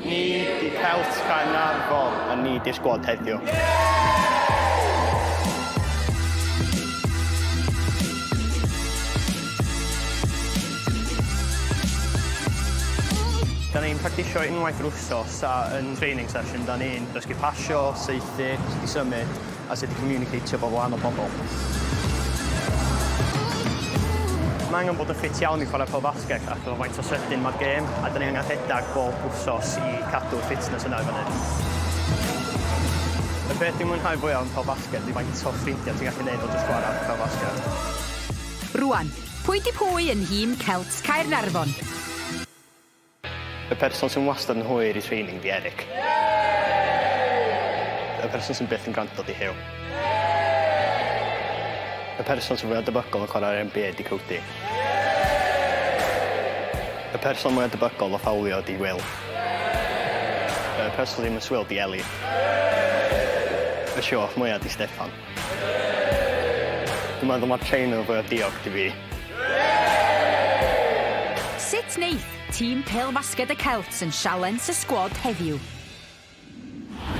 Ni di Celts Caernarfon a ni di Sgwad heddiw. Da ni'n practisio unwaith yr wsos a yn training session da ni'n dysgu pasio, saethu, dysgu symud a sut i communicatio efo wahanol bobl. Mae angen bod yn ffit iawn i chwarae Pêl-Fasged ac efo faint o sydyn mae'r gêm a da ni angen rhedeg bob wsos i cadw'r fitness yna i fyny. Y beth dwi'n mwynhau fwyaf yn Pêl-Fasged i faint o ffrindiau ti'n gallu gwneud o jyst chwarae Pêl-Fasged. Rwan, pwy di pwy yn hîm Celts Caernarfon? Y person sy'n wastad yn hwyr i training di Eric. Y person sy'n byth yn gwrando di Huw. Y person sy'n fwy o debygol o chwarae'r NBA di Clwb. Y person mwy o debygol o ffawlio di Will. Y person ddim yn swil di Eli. Y sioch mwyaf di Steffan. Dwi'n meddwl mae'r trainer fwy o diog di fi. Sut wneith tîm Pêl-Fasged y Celts yn sialens y sgwad heddiw?